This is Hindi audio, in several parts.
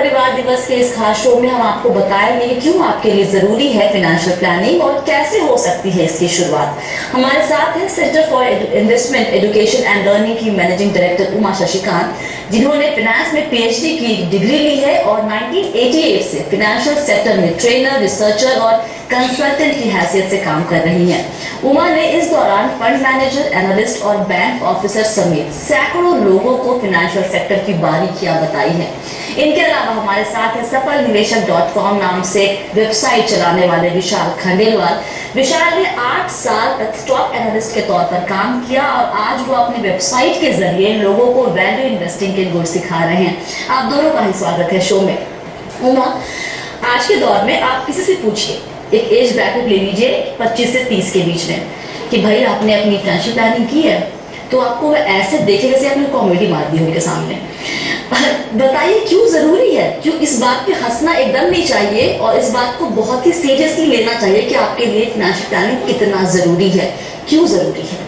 परिवार दिवस के इस खास शो में हम आपको बताएंगे कि क्यों आपके लिए जरूरी है फाइनेंशियल प्लानिंग और कैसे हो सकती है इसकी शुरुआत। हमारे साथ है centre for investment education and learning की मैनेजिंग डायरेक्टर उमा शशिकांत, जिन्होंने फाइनेंस में पीएचडी की डिग्री ली है और 1988 से फाइनेंशियल सेक्टर में ट्रेनर, रिसर्चर और कंसल्टेंट की हैसियत से काम कर रही हैं। उमा ने इस दौरान फंड मैनेजर, एनालिस्ट और बैंक ऑफिसर समेत सैकड़ों लोगों को फाइनेंशियल सेक्टर की बारीकियां बताई हैं। इनके अलावा हमारे साथ है सफलनिवेशक.com नाम से वेबसाइट चलाने वाले विशाल खंडेलवाल। विशाल ने 8 साल तक स्टॉक एनालिस्ट के तौर पर काम किया और आज वो अपनी वेबसाइट के जरिए लोगों को वैल्यू इन्वेस्टिंग के गुर सिखा रहे हैं। आप दोनों का ही स्वागत है शो में। उमा, आज के दौर में आप किसी से पूछिए, एक एज ब्रैकेट ले लीजिए 25 से 30 के बीच में, कि भाई आपने अपनी फाइनेंशियल प्लानिंग की है, तो आपको वो ऐसे देखेगा जैसे आपने कॉमेडी मार दी उनके सामने। बताइए क्यों जरूरी है, क्यों इस बात पे हंसना एकदम नहीं चाहिए और इस बात को बहुत ही सीरियसली लेना चाहिए कि आपके लिए फाइनेंशियल प्लानिंग कितना जरूरी है, क्यों जरूरी है।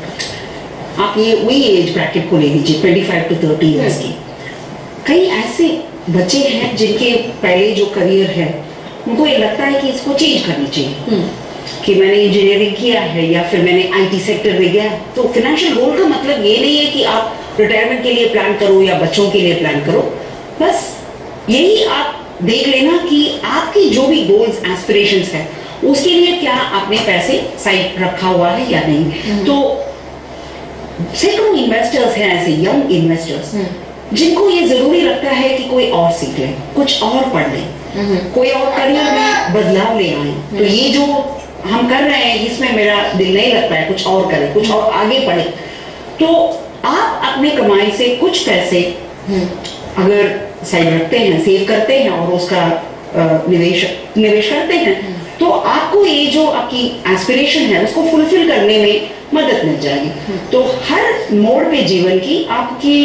आप ये वही एज ब्रैकेट को ले लीजिए 25 to 30 इयर्स की। कई ऐसे बच्चे हैं जिनके पहले जो करियर है उनको ये लगता है कि इसको चेंज करनी चाहिए, कि मैंने इंजीनियरिंग किया है या फिर मैंने आईटी सेक्टर में गया। तो फाइनेंशियल गोल का मतलब ये नहीं है कि आप रिटायरमेंट के लिए प्लान करो या बच्चों के लिए प्लान करो। बस यही आप देख लेना कि आपकी जो भी गोल्स एस्पिरेशंस है उसके लिए क्या आपने पैसे साइड रखा हुआ है या नहीं। तो सैकड़ों इन्वेस्टर्स हैं ऐसे यंग इन्वेस्टर्स जिनको ये जरूरी लगता है कि कोई और सीख ले, कुछ और पढ़ ले, कोई और करियर में बदलाव ले आए। तो ये जो हम कर रहे हैं इसमें मेरा दिल नहीं लगता है, कुछ और करें, कुछ और आगे बढ़े। तो आप अपने कमाई से कुछ पैसे अगर साइड रखते हैं, सेव करते हैं और उसका निवेश करते हैं, तो आपको ये जो आपकी एस्पिरेशन है उसको फुलफिल करने में मदद मिल जाएगी। तो हर मोड़ पे जीवन की आपकी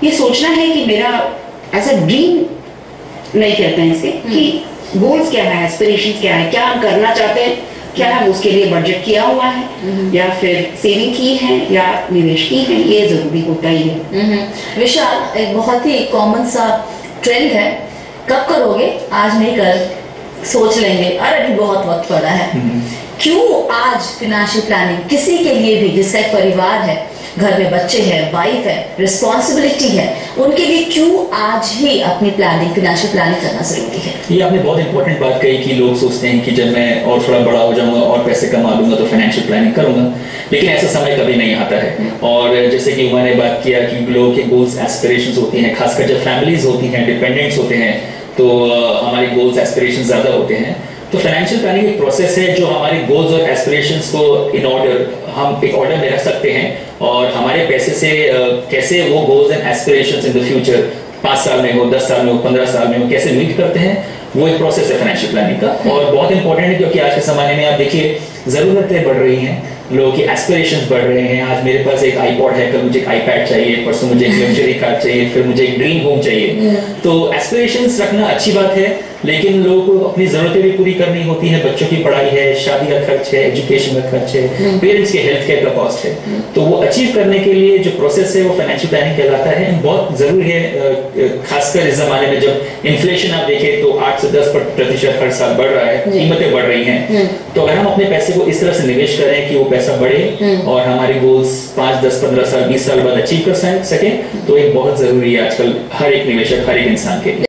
ये सोचना है कि मेरा ऐसा ड्रीम नहीं कहते हैं इसे, कि गोल्स क्या है, एस्पिरेशंस क्या है, क्या हम करना चाहते हैं, क्या हम उसके लिए बजट किया हुआ है या फिर सेविंग की है या निवेश की है, ये जरूरी होता ही है। विशाल, एक बहुत ही कॉमन सा ट्रेंड है, कब करोगे, आज नहीं कर, सोच लेंगे, अरे अभी बहुत वक्त पड़ा है। क्यों आज फाइनेंशियल प्लानिंग किसी के लिए भी जिसका एक परिवार है, घर में बच्चे हैं, वाइफ है, रिस्पॉन्सिबिलिटी है, उनके लिए क्यों आज ही अपनी प्लानिंग, फाइनेंशियल प्लानिंग करना जरूरी है। ये आपने बहुत इंपॉर्टेंट बात कही कि लोग सोचते हैं कि जब मैं और थोड़ा बड़ा हो जाऊंगा और पैसे कमा लूंगा तो फाइनेंशियल प्लानिंग करूंगा, लेकिन ऐसा समय कभी नहीं आता है। और जैसे कि उन्होंने बात किया कि लोगों के गोल्स एस्पिरेशंस होती हैं, खासकर जब फैमिलीज होती हैं, डिपेंडेंट्स होते हैं, तो हमारी गोल्स एस्पिरेशंस ज्यादा होते हैं। तो फाइनेंशियल प्लानिंग एक प्रोसेस है जो हमारे गोल्स और एस्पिरेशंस को इन ऑर्डर, हम एक ऑर्डर में रख सकते हैं और हमारे पैसे से कैसे वो goals and aspirations in the future 5 साल में हो, 10 साल में हो, 15 साल में हो, कैसे मीट करते हैं, वो एक प्रोसेस है फाइनेंशियल प्लानिंग का। और बहुत इंपॉर्टेंट है क्योंकि आज के जमाने में आप देखिए जरूरतें बढ़ रही हैं, लोगों की एस्पिरेशंस बढ़ रहे हैं। आज मेरे पास एक आईपॉड है, कल मुझे एक आईपैड चाहिए, परसों मुझे एक लग्जरी कार चाहिए, फिर मुझे एक ड्रीम होम चाहिए। तो एस्पिरेशंस रखना अच्छी बात है, लेकिन लोगों को अपनी जरूरतें भी पूरी करनी होती है। बच्चों की पढ़ाई है, शादी का खर्च है, एजुकेशन का खर्च है, पेरेंट्स के हेल्थ केयर का कॉस्ट है। तो वो अचीव करने के लिए जो प्रोसेस है वो फाइनेंशियल प्लानिंग कहलाता है। बहुत जरूरी है, खासकर इस जमाने में जब इन्फ्लेशन आप देखें तो 8 से 10% हर साल बढ़ रहा है, कीमतें बढ़ रही हैं। तो अगर हम अपने पैसे को इस तरह से निवेश करें कि वो पैसा बढ़े और हमारी गोल्स 5, 10, 15 साल, 20 साल बाद अचीव कर सकें, तो एक बहुत जरूरी है आजकल हर एक निवेशक, हर एक इंसान के लिए।